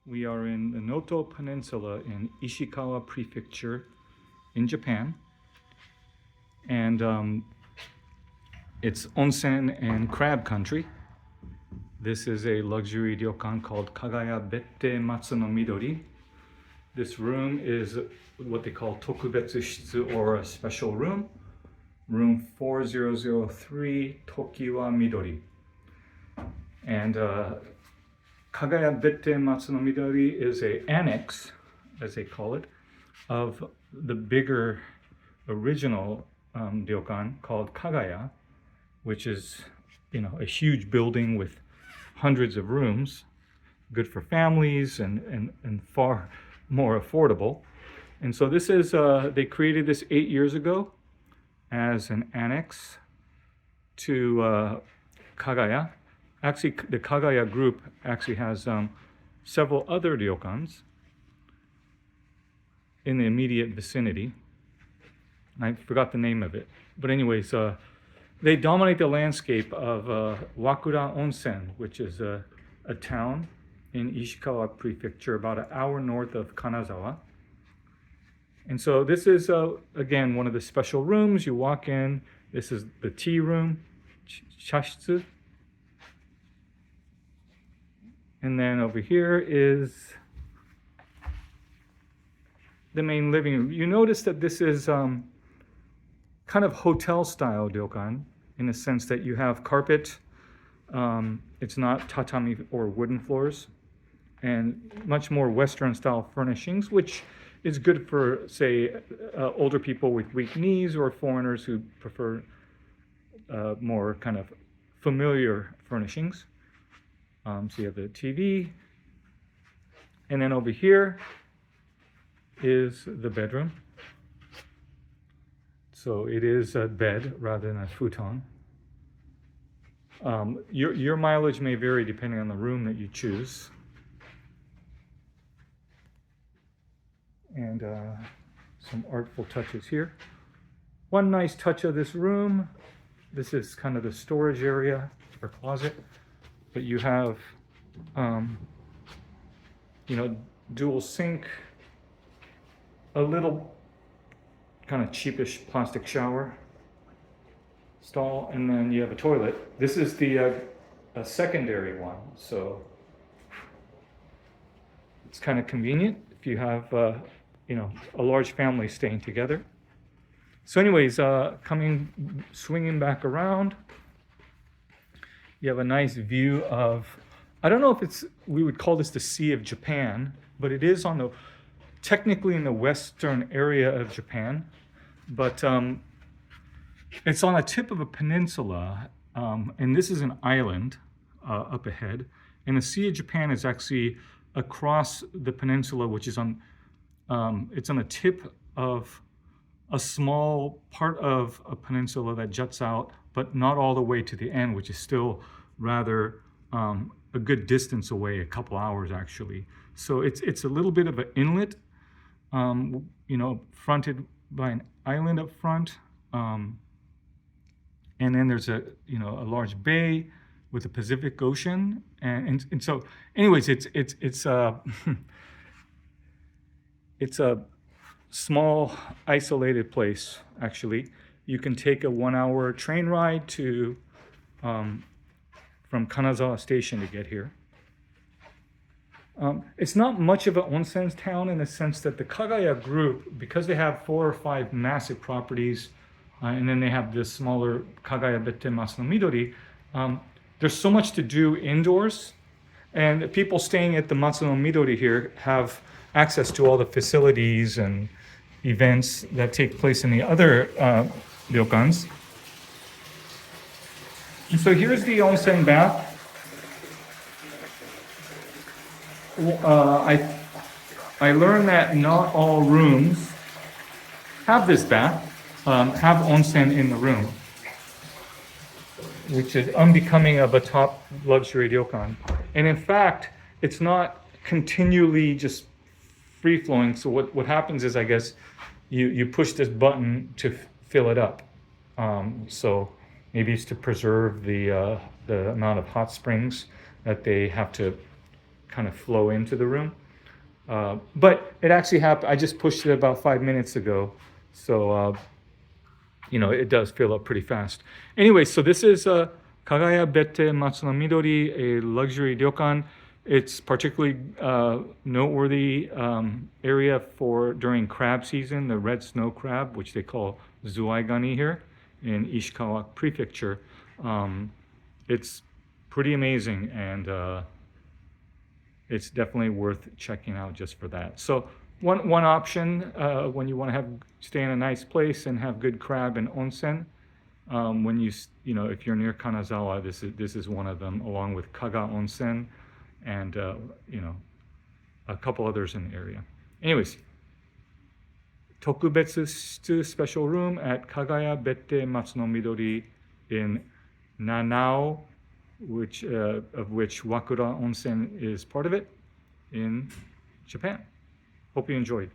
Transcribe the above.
We are in the Noto Peninsula in Ishikawa Prefecture in Japan. And it's onsen and crab country. This is a luxury ryokan called Kagaya Bettei Matsunomidori. This room is what they call Tokubetsu Shitsu, or a special room. Room 4003 Tokiwa Midori. And Kagaya Bettei Matsunomidori is an annex, as they call it, of the bigger original ryokan called Kagaya, which is, a huge building with hundreds of rooms, good for families and far more affordable. And so this is, they created this 8 years ago as an annex to Kagaya. Actually, the Kagaya group actually has several other ryokans in the immediate vicinity. I forgot the name of it. But anyways, they dominate the landscape of Wakura Onsen, which is a town in Ishikawa Prefecture, about an hour north of Kanazawa. And so this is, again, one of the special rooms. You walk in. This is the tea room, shashitsu. And then over here is the main living room. You notice that this is kind of hotel-style ryokan, in the sense that you have carpet. It's not tatami or wooden floors, and much more Western-style furnishings, which is good for, say, older people with weak knees or foreigners who prefer more kind of familiar furnishings. So you have the TV, and then over here is the bedroom. So it is a bed rather than a futon. Your mileage may vary depending on the room that you choose. And some artful touches here. One nice touch of this room, this is kind of the storage area or closet. But you have, dual sink, a little kind of cheapish plastic shower stall, and then you have a toilet. This is the a secondary one, so it's kind of convenient if you have, a large family staying together. So anyways, swinging back around, you have a nice view of, I don't know if we would call this the Sea of Japan, but it is technically in the western area of Japan, but it's on the tip of a peninsula, and this is an island up ahead, and the Sea of Japan is actually across the peninsula, which is it's on the tip of a small part of a peninsula that juts out, but not all the way to the end, which is still rather a good distance away, a couple hours actually. So it's a little bit of an inlet, fronted by an island up front, and then there's a large bay with the Pacific Ocean, and so anyways, it's it's a small isolated place actually. You can take a 1-hour train ride to from Kanazawa Station to get here. It's not much of an onsen town in the sense that the Kagaya group, because they have 4 or 5 massive properties, and then they have this smaller Kagaya Bettei Matsunomidori, there's so much to do indoors, and people staying at the Matsunomidori here have access to all the facilities and events that take place in the other ryokans. And so here's the onsen bath. I learned that not all rooms have this bath, have onsen in the room, which is unbecoming of a top luxury ryokan. And in fact, it's not continually just free flowing. So what happens is, I guess, you push this button to fill it up. So maybe it's to preserve the amount of hot springs that they have to kind of flow into the room. But it actually happened. I just pushed it about 5 minutes ago, so it does fill up pretty fast. Anyway, so this is Kagaya Bettei Matsunomidori, a luxury ryokan. It's particularly noteworthy area for during crab season, the red snow crab, which they call zuaigani here in Ishikawa Prefecture. It's pretty amazing, and it's definitely worth checking out just for that. So one option when you want to stay in a nice place and have good crab and onsen, when if you're near Kanazawa, this is one of them, along with Kaga Onsen and a couple others in the area. Anyways, Tokubetsu Shitsu special room at Kagaya Bettei Matsunomidori in Nanao, of which Wakura Onsen is part of it, in Japan. Hope you enjoyed.